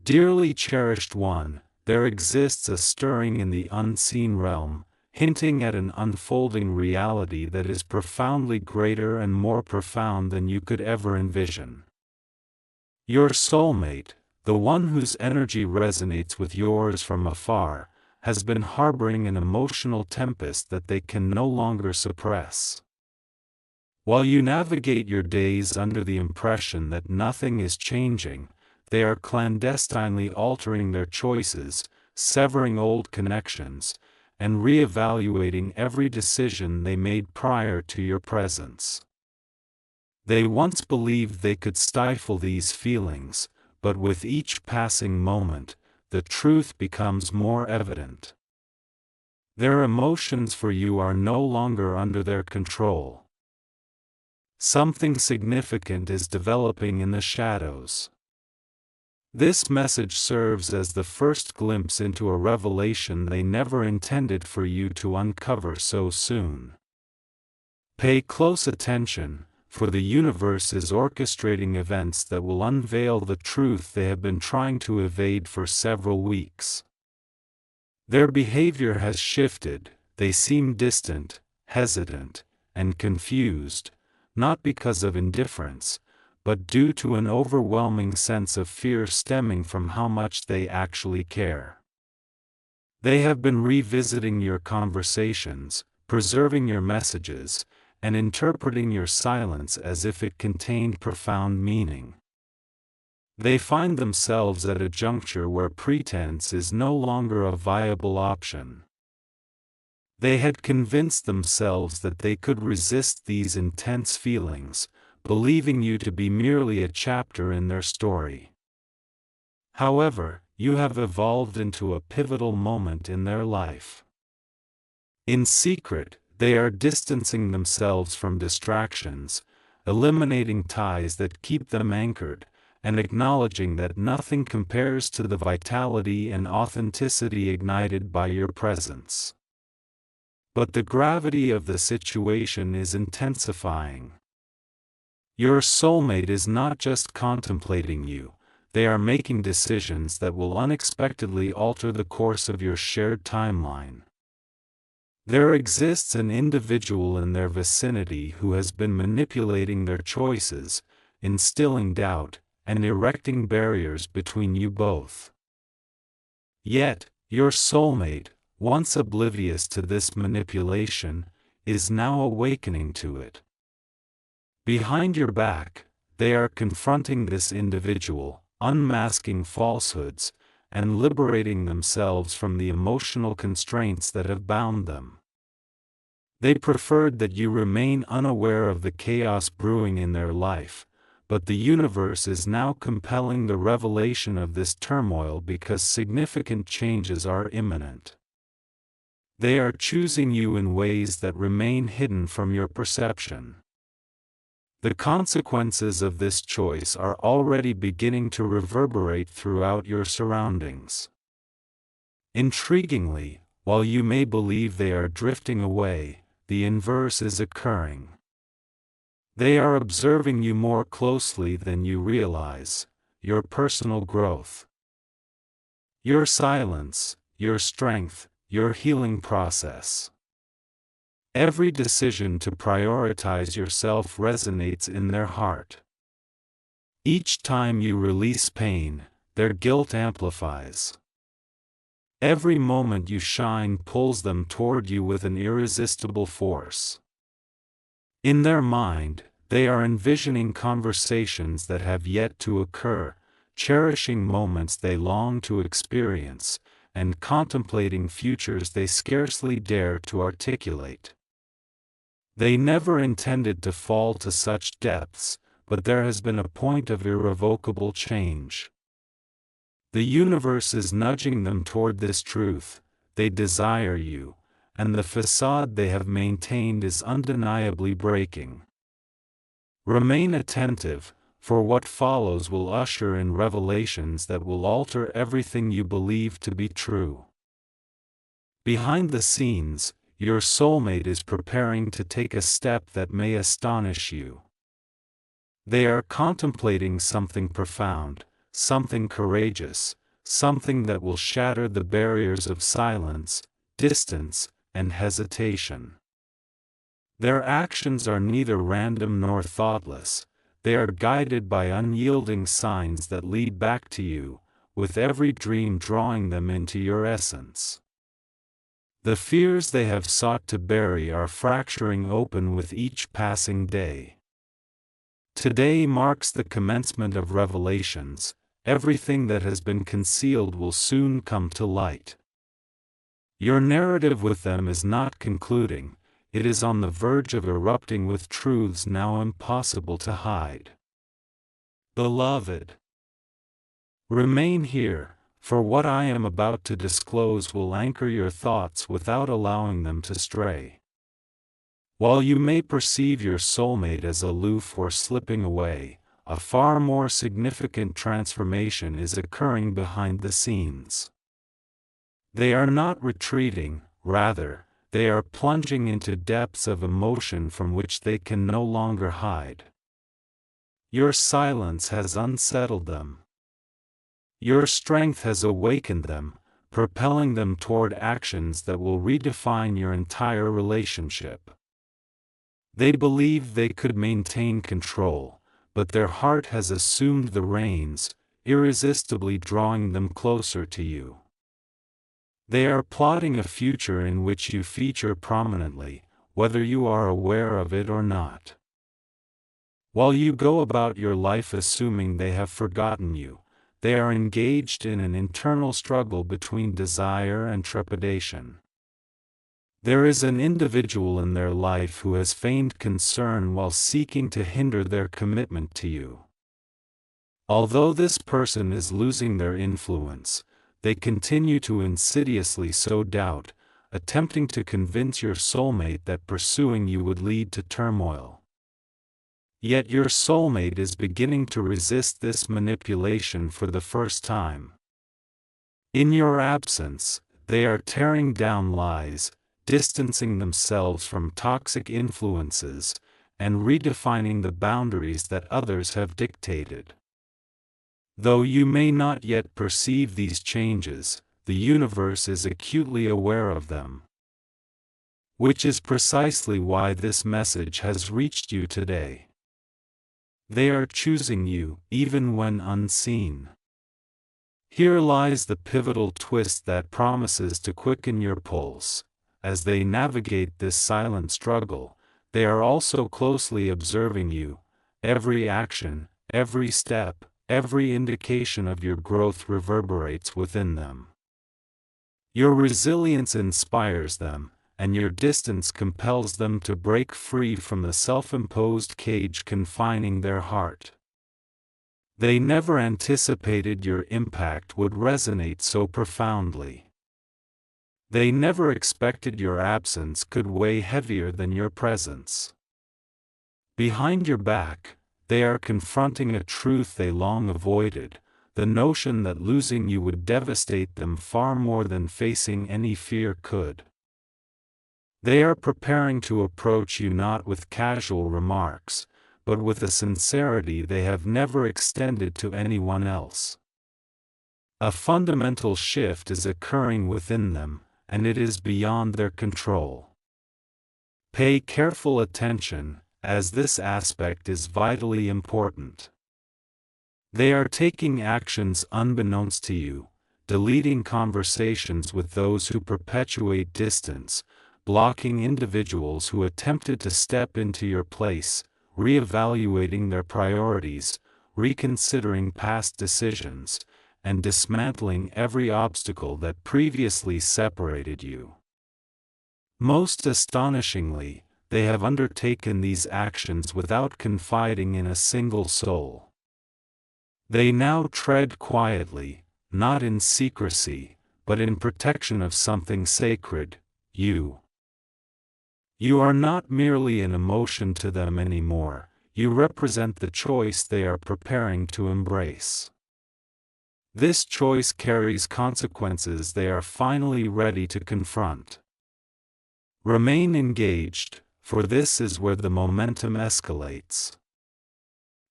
Dearly cherished one, there exists a stirring in the unseen realm, hinting at an unfolding reality that is profoundly greater and more profound than you could ever envision. Your soulmate, the one whose energy resonates with yours from afar, has been harboring an emotional tempest that they can no longer suppress. While you navigate your days under the impression that nothing is changing, they are clandestinely altering their choices, severing old connections, and re-evaluating every decision they made prior to your presence. They once believed they could stifle these feelings, but with each passing moment, the truth becomes more evident. Their emotions for you are no longer under their control. Something significant is developing in the shadows. This message serves as the first glimpse into a revelation they never intended for you to uncover so soon. Pay close attention, for the universe is orchestrating events that will unveil the truth they have been trying to evade for several weeks. Their behavior has shifted, they seem distant, hesitant, and confused, not because of indifference, but due to an overwhelming sense of fear stemming from how much they actually care. They have been revisiting your conversations, preserving your messages, and interpreting your silence as if it contained profound meaning. They find themselves at a juncture where pretense is no longer a viable option. They had convinced themselves that they could resist these intense feelings, believing you to be merely a chapter in their story. However, you have evolved into a pivotal moment in their life. In secret, they are distancing themselves from distractions, eliminating ties that keep them anchored, and acknowledging that nothing compares to the vitality and authenticity ignited by your presence. But the gravity of the situation is intensifying. Your soulmate is not just contemplating you, they are making decisions that will unexpectedly alter the course of your shared timeline. There exists an individual in their vicinity who has been manipulating their choices, instilling doubt, and erecting barriers between you both. Yet, your soulmate, once oblivious to this manipulation, is now awakening to it. Behind your back, they are confronting this individual, unmasking falsehoods, and liberating themselves from the emotional constraints that have bound them. They preferred that you remain unaware of the chaos brewing in their life, but the universe is now compelling the revelation of this turmoil because significant changes are imminent. They are choosing you in ways that remain hidden from your perception. The consequences of this choice are already beginning to reverberate throughout your surroundings. Intriguingly, while you may believe they are drifting away, the inverse is occurring. They are observing you more closely than you realize, your personal growth, your silence, your strength, your healing process. Every decision to prioritize yourself resonates in their heart. Each time you release pain, their guilt amplifies. Every moment you shine pulls them toward you with an irresistible force. In their mind, they are envisioning conversations that have yet to occur, cherishing moments they long to experience, and contemplating futures they scarcely dare to articulate. They never intended to fall to such depths, but there has been a point of irrevocable change. The universe is nudging them toward this truth: they desire you, and the facade they have maintained is undeniably breaking. Remain attentive, for what follows will usher in revelations that will alter everything you believe to be true. Behind the scenes, your soulmate is preparing to take a step that may astonish you. They are contemplating something profound, something courageous, something that will shatter the barriers of silence, distance, and hesitation. Their actions are neither random nor thoughtless, they are guided by unyielding signs that lead back to you, with every dream drawing them into your essence. The fears they have sought to bury are fracturing open with each passing day. Today marks the commencement of revelations. Everything that has been concealed will soon come to light. Your narrative with them is not concluding, it is on the verge of erupting with truths now impossible to hide. Beloved, remain here, for what I am about to disclose will anchor your thoughts without allowing them to stray. While you may perceive your soulmate as aloof or slipping away, a far more significant transformation is occurring behind the scenes. They are not retreating, rather, they are plunging into depths of emotion from which they can no longer hide. Your silence has unsettled them. Your strength has awakened them, propelling them toward actions that will redefine your entire relationship. They believed they could maintain control, but their heart has assumed the reins, irresistibly drawing them closer to you. They are plotting a future in which you feature prominently, whether you are aware of it or not. While you go about your life assuming they have forgotten you, they are engaged in an internal struggle between desire and trepidation. There is an individual in their life who has feigned concern while seeking to hinder their commitment to you. Although this person is losing their influence, they continue to insidiously sow doubt, attempting to convince your soulmate that pursuing you would lead to turmoil. Yet your soulmate is beginning to resist this manipulation for the first time. In your absence, they are tearing down lies, distancing themselves from toxic influences, and redefining the boundaries that others have dictated. Though you may not yet perceive these changes, the universe is acutely aware of them. Which is precisely why this message has reached you today. They are choosing you, even when unseen. Here lies the pivotal twist that promises to quicken your pulse. As they navigate this silent struggle, they are also closely observing you. Every action, every step, every indication of your growth reverberates within them. Your resilience inspires them, and your distance compels them to break free from the self-imposed cage confining their heart. They never anticipated your impact would resonate so profoundly. They never expected your absence could weigh heavier than your presence. Behind your back, they are confronting a truth they long avoided, the notion that losing you would devastate them far more than facing any fear could. They are preparing to approach you not with casual remarks, but with a sincerity they have never extended to anyone else. A fundamental shift is occurring within them, and it is beyond their control. Pay careful attention, as this aspect is vitally important. They are taking actions unbeknownst to you, deleting conversations with those who perpetuate distance, blocking individuals who attempted to step into your place, reevaluating their priorities, reconsidering past decisions, and dismantling every obstacle that previously separated you. Most astonishingly, they have undertaken these actions without confiding in a single soul. They now tread quietly, not in secrecy, but in protection of something sacred, you. You are not merely an emotion to them anymore, you represent the choice they are preparing to embrace. This choice carries consequences they are finally ready to confront. Remain engaged, for this is where the momentum escalates.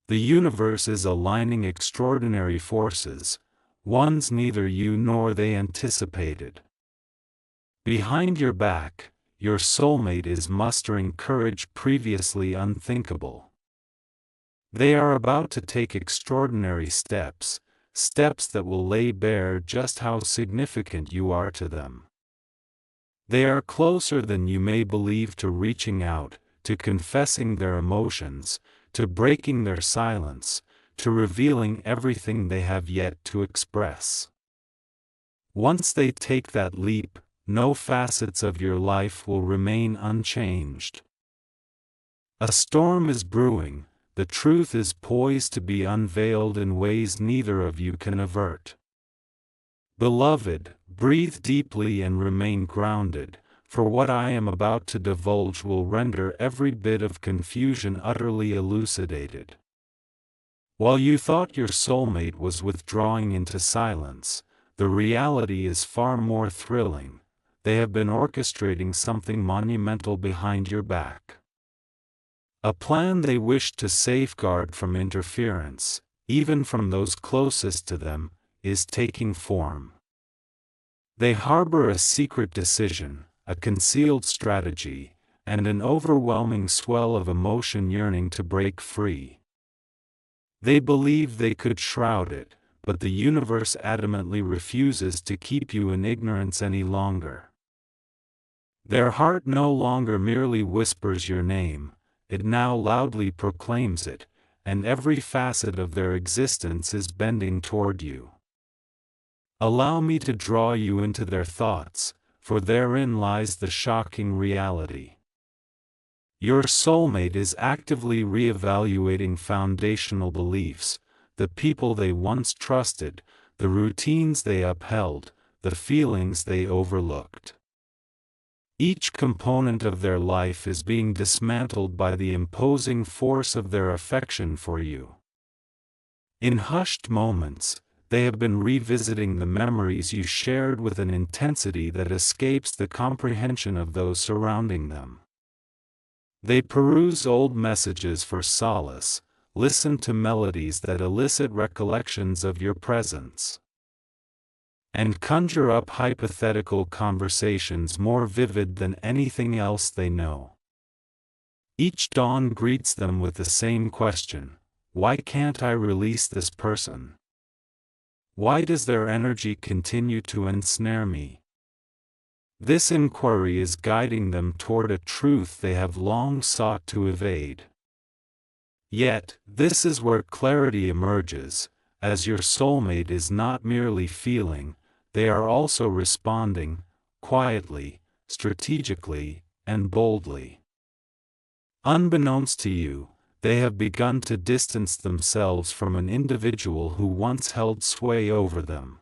The universe is aligning extraordinary forces, ones neither you nor they anticipated. Behind your back, your soulmate is mustering courage previously unthinkable. They are about to take extraordinary steps, steps that will lay bare just how significant you are to them. They are closer than you may believe to reaching out, to confessing their emotions, to breaking their silence, to revealing everything they have yet to express. Once they take that leap, no facets of your life will remain unchanged. A storm is brewing, the truth is poised to be unveiled in ways neither of you can avert. Beloved, breathe deeply and remain grounded, for what I am about to divulge will render every bit of confusion utterly elucidated. While you thought your soulmate was withdrawing into silence, the reality is far more thrilling. They have been orchestrating something monumental behind your back. A plan they wish to safeguard from interference, even from those closest to them, is taking form. They harbor a secret decision, a concealed strategy, and an overwhelming swell of emotion yearning to break free. They believe they could shroud it, but the universe adamantly refuses to keep you in ignorance any longer. Their heart no longer merely whispers your name, it now loudly proclaims it, and every facet of their existence is bending toward you. Allow me to draw you into their thoughts, for therein lies the shocking reality. Your soulmate is actively reevaluating foundational beliefs, the people they once trusted, the routines they upheld, the feelings they overlooked. Each component of their life is being dismantled by the imposing force of their affection for you. In hushed moments, they have been revisiting the memories you shared with an intensity that escapes the comprehension of those surrounding them. They peruse old messages for solace, listen to melodies that elicit recollections of your presence, and conjure up hypothetical conversations more vivid than anything else they know. Each dawn greets them with the same question: why can't I release this person? Why does their energy continue to ensnare me? This inquiry is guiding them toward a truth they have long sought to evade. Yet, this is where clarity emerges, as your soulmate is not merely feeling, they are also responding, quietly, strategically, and boldly. Unbeknownst to you, they have begun to distance themselves from an individual who once held sway over them.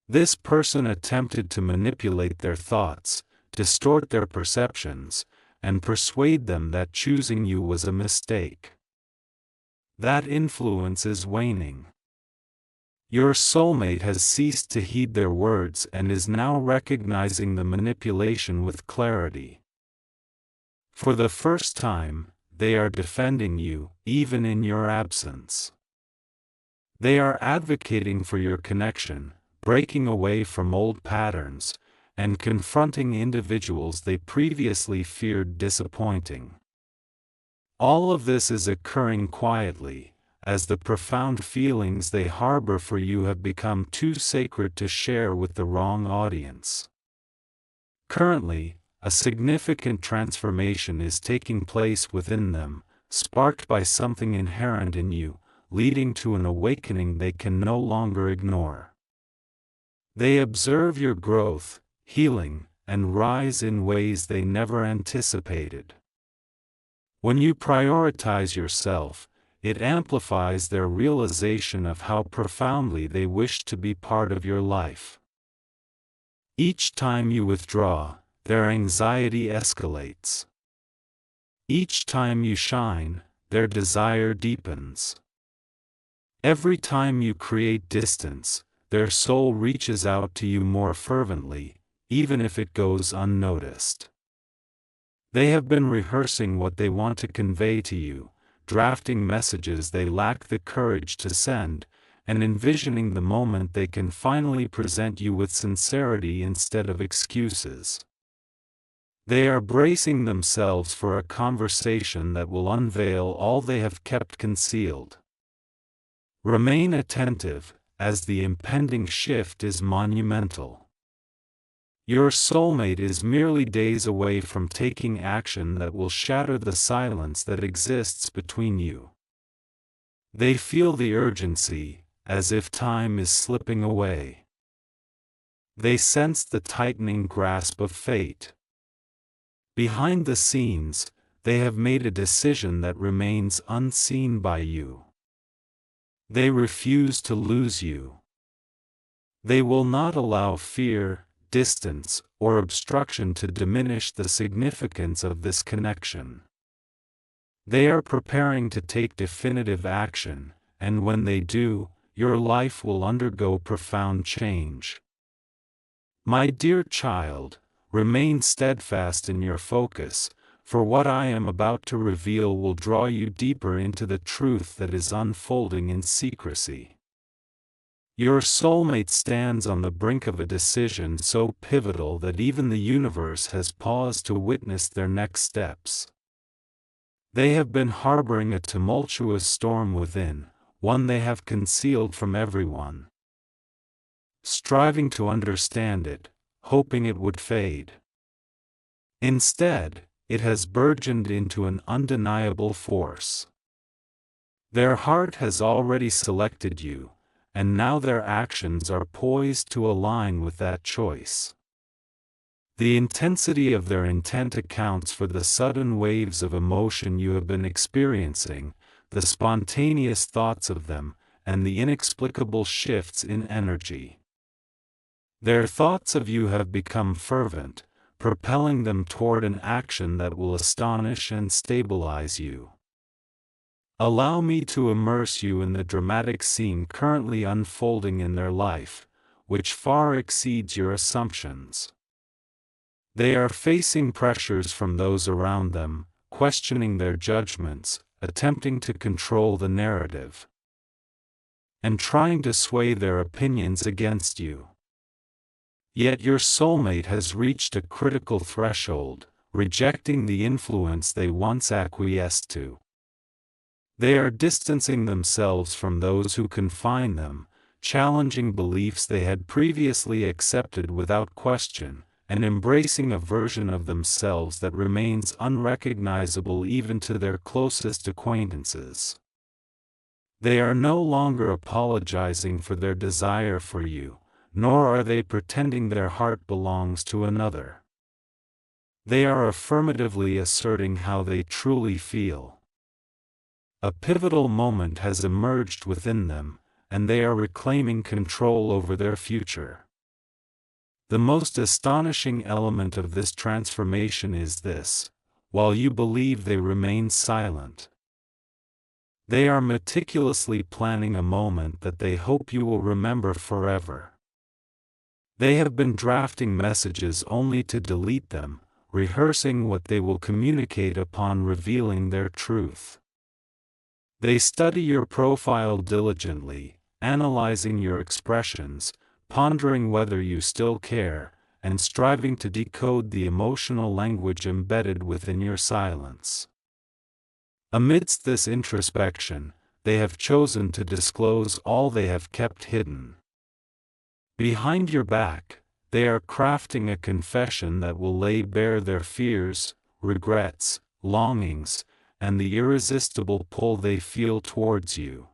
This person attempted to manipulate their thoughts, distort their perceptions, and persuade them that choosing you was a mistake. That influence is waning. Your soulmate has ceased to heed their words and is now recognizing the manipulation with clarity. For the first time, they are defending you, even in your absence. They are advocating for your connection, breaking away from old patterns, and confronting individuals they previously feared disappointing. All of this is occurring quietly, as the profound feelings they harbor for you have become too sacred to share with the wrong audience. Currently, a significant transformation is taking place within them, sparked by something inherent in you, leading to an awakening they can no longer ignore. They observe your growth, healing, and rise in ways they never anticipated. When you prioritize yourself, it amplifies their realization of how profoundly they wish to be part of your life. Each time you withdraw, their anxiety escalates. Each time you shine, their desire deepens. Every time you create distance, their soul reaches out to you more fervently, even if it goes unnoticed. They have been rehearsing what they want to convey to you, drafting messages they lack the courage to send, and envisioning the moment they can finally present you with sincerity instead of excuses. They are bracing themselves for a conversation that will unveil all they have kept concealed. Remain attentive, as the impending shift is monumental. Your soulmate is merely days away from taking action that will shatter the silence that exists between you. They feel the urgency, as if time is slipping away. They sense the tightening grasp of fate. Behind the scenes, they have made a decision that remains unseen by you. They refuse to lose you. They will not allow fear, distance, or obstruction to diminish the significance of this connection. They are preparing to take definitive action, and when they do, your life will undergo profound change. My dear child, remain steadfast in your focus, for what I am about to reveal will draw you deeper into the truth that is unfolding in secrecy. Your soulmate stands on the brink of a decision so pivotal that even the universe has paused to witness their next steps. They have been harboring a tumultuous storm within, one they have concealed from everyone. Striving to understand it, hoping it would fade. Instead, it has burgeoned into an undeniable force. Their heart has already selected you, and now their actions are poised to align with that choice. The intensity of their intent accounts for the sudden waves of emotion you have been experiencing, the spontaneous thoughts of them, and the inexplicable shifts in energy. Their thoughts of you have become fervent, propelling them toward an action that will astonish and stabilize you. Allow me to immerse you in the dramatic scene currently unfolding in their life, which far exceeds your assumptions. They are facing pressures from those around them, questioning their judgments, attempting to control the narrative, and trying to sway their opinions against you. Yet your soulmate has reached a critical threshold, rejecting the influence they once acquiesced to. They are distancing themselves from those who confine them, challenging beliefs they had previously accepted without question, and embracing a version of themselves that remains unrecognizable even to their closest acquaintances. They are no longer apologizing for their desire for you, nor are they pretending their heart belongs to another. They are affirmatively asserting how they truly feel. A pivotal moment has emerged within them, and they are reclaiming control over their future. The most astonishing element of this transformation is this: while you believe they remain silent, they are meticulously planning a moment that they hope you will remember forever. They have been drafting messages only to delete them, rehearsing what they will communicate upon revealing their truth. They study your profile diligently, analyzing your expressions, pondering whether you still care, and striving to decode the emotional language embedded within your silence. Amidst this introspection, they have chosen to disclose all they have kept hidden. Behind your back, they are crafting a confession that will lay bare their fears, regrets, longings, and the irresistible pull they feel towards you.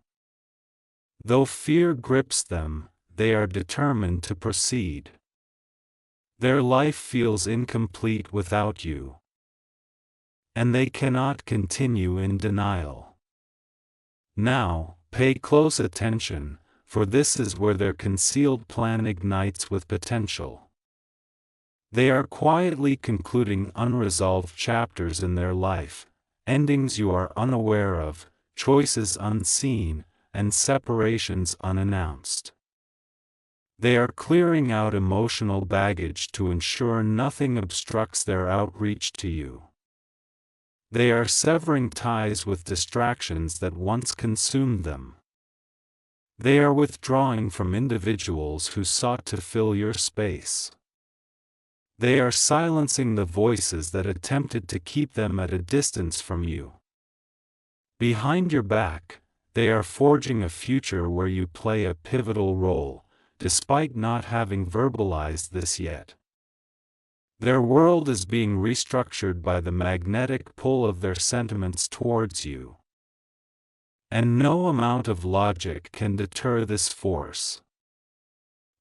Though fear grips them, they are determined to proceed. Their life feels incomplete without you, and they cannot continue in denial. Now, pay close attention, for this is where their concealed plan ignites with potential. They are quietly concluding unresolved chapters in their life, endings you are unaware of, choices unseen, and separations unannounced. They are clearing out emotional baggage to ensure nothing obstructs their outreach to you. They are severing ties with distractions that once consumed them. They are withdrawing from individuals who sought to fill your space. They are silencing the voices that attempted to keep them at a distance from you. Behind your back, they are forging a future where you play a pivotal role, despite not having verbalized this yet. Their world is being restructured by the magnetic pull of their sentiments towards you. And no amount of logic can deter this force.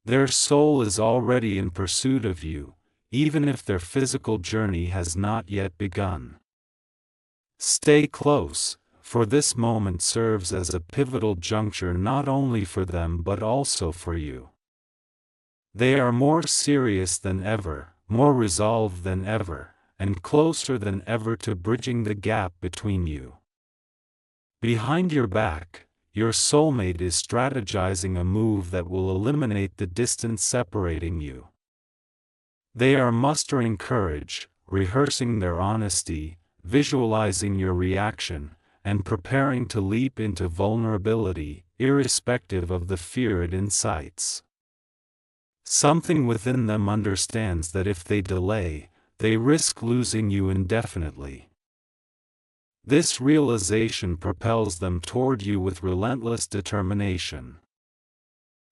Their soul is already in pursuit of you, even if their physical journey has not yet begun. Stay close, for this moment serves as a pivotal juncture not only for them but also for you. They are more serious than ever, more resolved than ever, and closer than ever to bridging the gap between you. Behind your back, your soulmate is strategizing a move that will eliminate the distance separating you. They are mustering courage, rehearsing their honesty, visualizing your reaction, and preparing to leap into vulnerability, irrespective of the fear it incites. Something within them understands that if they delay, they risk losing you indefinitely. This realization propels them toward you with relentless determination.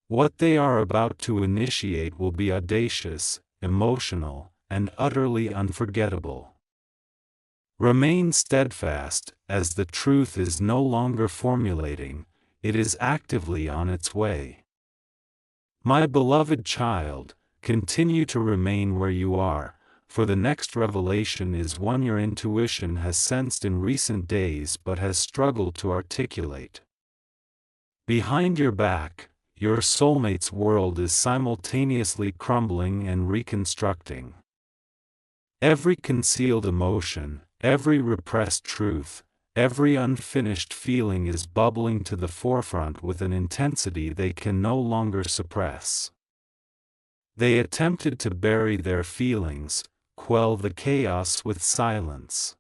What they are about to initiate will be audacious, emotional, and utterly unforgettable. Remain steadfast, as the truth is no longer formulating, it is actively on its way. My beloved child, continue to remain where you are, for the next revelation is one your intuition has sensed in recent days but has struggled to articulate. Behind your back, your soulmate's world is simultaneously crumbling and reconstructing. Every concealed emotion, every repressed truth, every unfinished feeling is bubbling to the forefront with an intensity they can no longer suppress. They attempted to bury their feelings, quell the chaos with silence,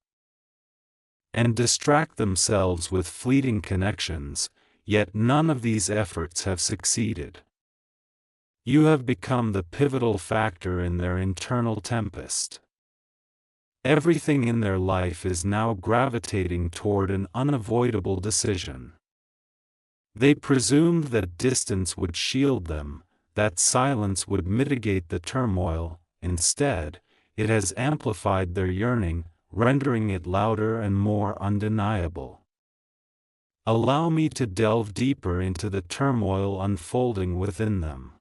and distract themselves with fleeting connections, yet none of these efforts have succeeded. You have become the pivotal factor in their internal tempest. Everything in their life is now gravitating toward an unavoidable decision. They presumed that distance would shield them, that silence would mitigate the turmoil. Instead, it has amplified their yearning, rendering it louder and more undeniable. Allow me to delve deeper into the turmoil unfolding within them.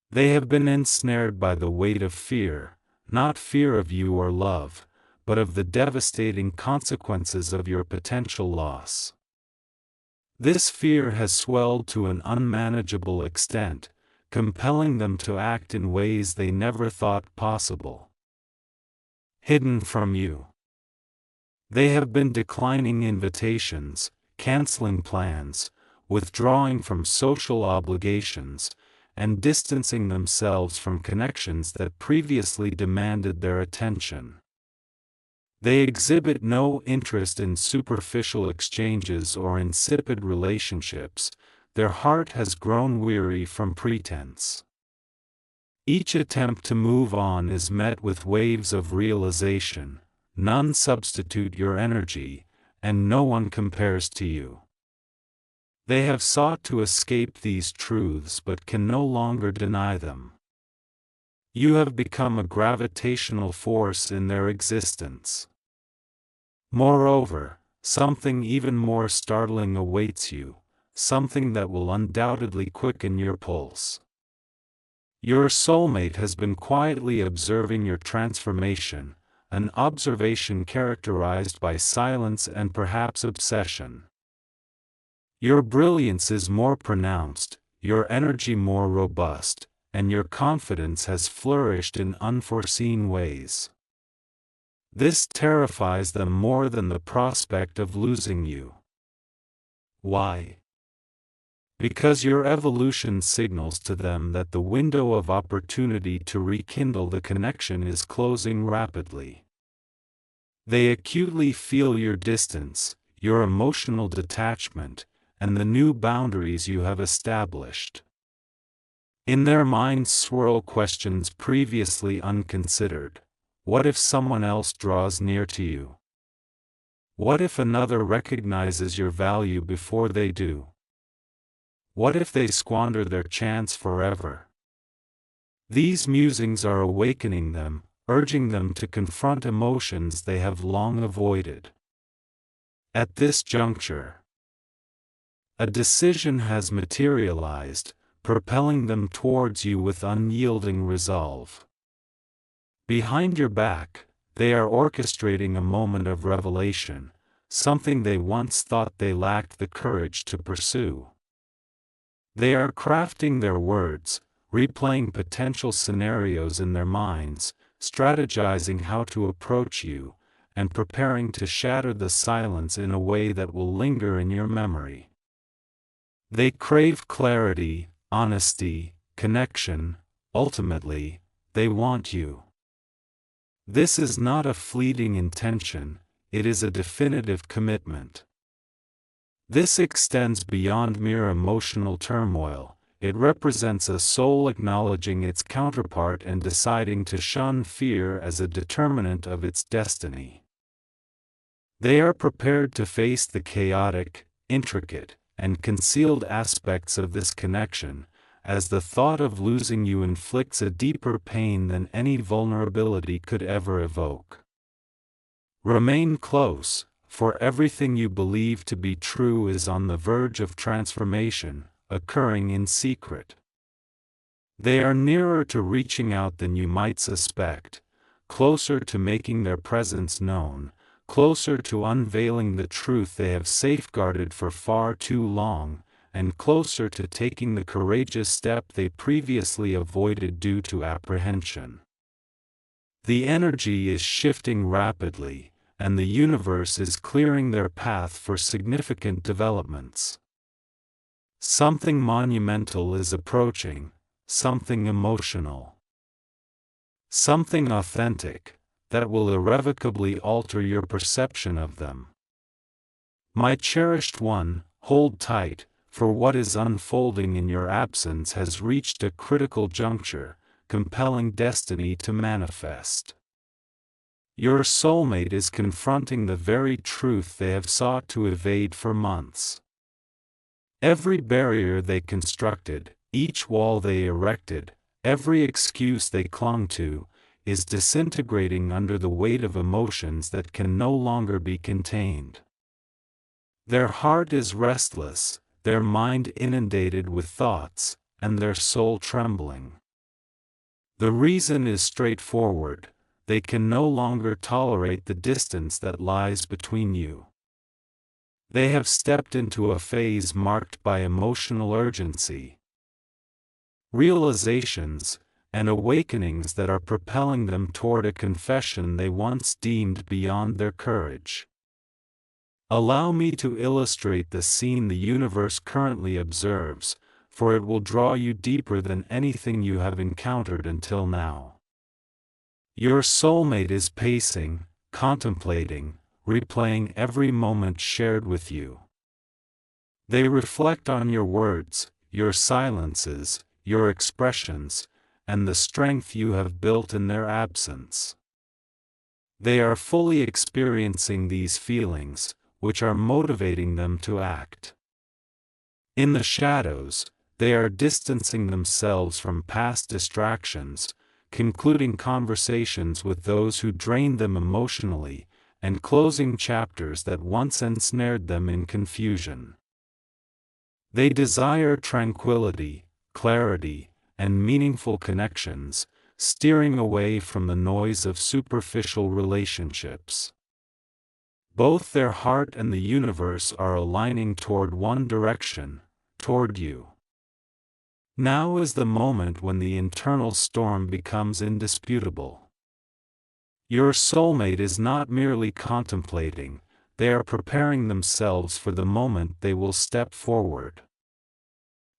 They have been ensnared by the weight of fear, not fear of you or love, but of the devastating consequences of your potential loss. This fear has swelled to an unmanageable extent, compelling them to act in ways they never thought possible. Hidden from you. They have been declining invitations, canceling plans, withdrawing from social obligations, and distancing themselves from connections that previously demanded their attention. They exhibit no interest in superficial exchanges or insipid relationships. Their heart has grown weary from pretense. Each attempt to move on is met with waves of realization. None substitute your energy, and no one compares to you. They have sought to escape these truths but can no longer deny them. You have become a gravitational force in their existence. Moreover, something even more startling awaits you, something that will undoubtedly quicken your pulse. Your soulmate has been quietly observing your transformation, an observation characterized by silence and perhaps obsession. Your brilliance is more pronounced, your energy more robust, and your confidence has flourished in unforeseen ways. This terrifies them more than the prospect of losing you. Why? Because your evolution signals to them that the window of opportunity to rekindle the connection is closing rapidly. They acutely feel your distance, your emotional detachment, and the new boundaries you have established. In their minds swirl questions previously unconsidered. What if someone else draws near to you? What if another recognizes your value before they do? What if they squander their chance forever? These musings are awakening them, urging them to confront emotions they have long avoided. At this juncture, a decision has materialized, propelling them towards you with unyielding resolve. Behind your back, they are orchestrating a moment of revelation, something they once thought they lacked the courage to pursue. They are crafting their words, replaying potential scenarios in their minds, strategizing how to approach you, and preparing to shatter the silence in a way that will linger in your memory. They crave clarity, honesty, connection. Ultimately, they want you. This is not a fleeting intention, it is a definitive commitment. This extends beyond mere emotional turmoil. It represents a soul acknowledging its counterpart and deciding to shun fear as a determinant of its destiny. They are prepared to face the chaotic, intricate, and concealed aspects of this connection, as the thought of losing you inflicts a deeper pain than any vulnerability could ever evoke. Remain close, for everything you believe to be true is on the verge of transformation, occurring in secret. They are nearer to reaching out than you might suspect, closer to making their presence known, closer to unveiling the truth they have safeguarded for far too long, and closer to taking the courageous step they previously avoided due to apprehension. The energy is shifting rapidly, and the universe is clearing their path for significant developments. Something monumental is approaching, something emotional. Something authentic, that will irrevocably alter your perception of them. My cherished one, hold tight, for what is unfolding in your absence has reached a critical juncture, compelling destiny to manifest. Your soulmate is confronting the very truth they have sought to evade for months. Every barrier they constructed, each wall they erected, every excuse they clung to, is disintegrating under the weight of emotions that can no longer be contained. Their heart is restless, their mind inundated with thoughts, and their soul trembling. The reason is straightforward: they can no longer tolerate the distance that lies between you. They have stepped into a phase marked by emotional urgency, realizations, and awakenings that are propelling them toward a confession they once deemed beyond their courage. Allow me to illustrate the scene the universe currently observes, for it will draw you deeper than anything you have encountered until now. Your soulmate is pacing, contemplating, replaying every moment shared with you. They reflect on your words, your silences, your expressions, and the strength you have built in their absence. They are fully experiencing these feelings, which are motivating them to act. In the shadows, they are distancing themselves from past distractions, concluding conversations with those who drained them emotionally, and closing chapters that once ensnared them in confusion. They desire tranquility, clarity, and meaningful connections, steering away from the noise of superficial relationships. Both their heart and the universe are aligning toward one direction, toward you. Now is the moment when the internal storm becomes indisputable. Your soulmate is not merely contemplating, they are preparing themselves for the moment they will step forward.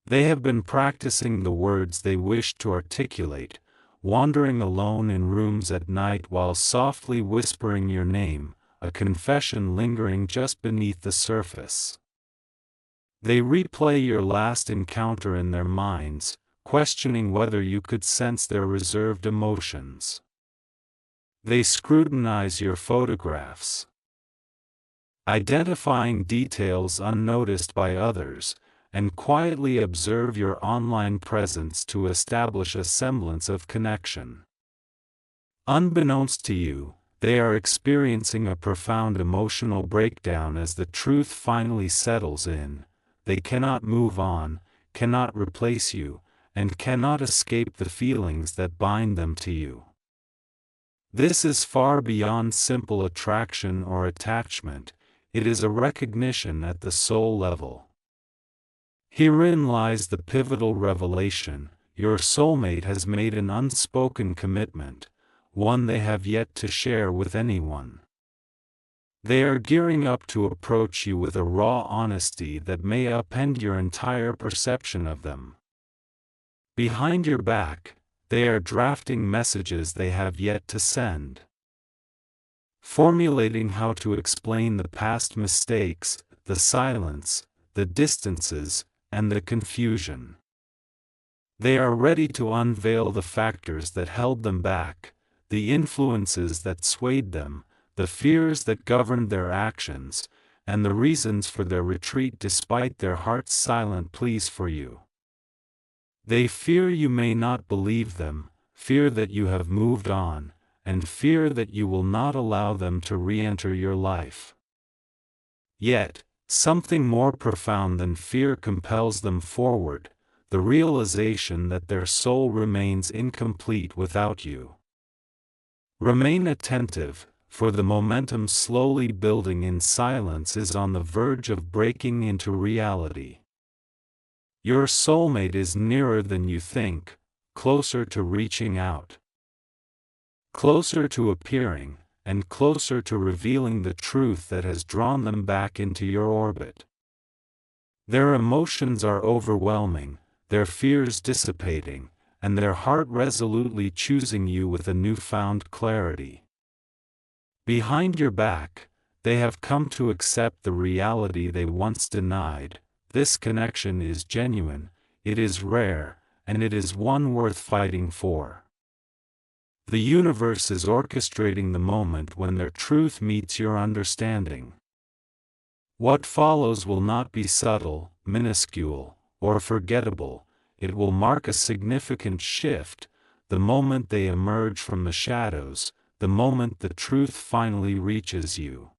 They have been practicing the words they wish to articulate, wandering alone in rooms at night while softly whispering your name, a confession lingering just beneath the surface. They replay your last encounter in their minds, questioning whether you could sense their reserved emotions. They scrutinize your photographs, identifying details unnoticed by others, and quietly observe your online presence to establish a semblance of connection. Unbeknownst to you, they are experiencing a profound emotional breakdown as the truth finally settles in. They cannot move on, cannot replace you, and cannot escape the feelings that bind them to you. This is far beyond simple attraction or attachment. It is a recognition at the soul level. Herein lies the pivotal revelation: your soulmate has made an unspoken commitment, one they have yet to share with anyone. They are gearing up to approach you with a raw honesty that may upend your entire perception of them. Behind your back, they are drafting messages they have yet to send, formulating how to explain the past mistakes, the silence, the distances, and the confusion. They are ready to unveil the factors that held them back, the influences that swayed them, the fears that governed their actions, and the reasons for their retreat despite their heart's silent pleas for you. They fear you may not believe them, fear that you have moved on, and fear that you will not allow them to re-enter your life. Yet, something more profound than fear compels them forward: the realization that their soul remains incomplete without you. Remain attentive, for the momentum slowly building in silence is on the verge of breaking into reality. Your soulmate is nearer than you think, closer to reaching out, closer to appearing, and closer to revealing the truth that has drawn them back into your orbit. Their emotions are overwhelming, their fears dissipating, and their heart resolutely choosing you with a newfound clarity. Behind your back, they have come to accept the reality they once denied: this connection is genuine, it is rare, and it is one worth fighting for. The universe is orchestrating the moment when their truth meets your understanding. What follows will not be subtle, minuscule, or forgettable. It will mark a significant shift, the moment they emerge from the shadows, the moment the truth finally reaches you.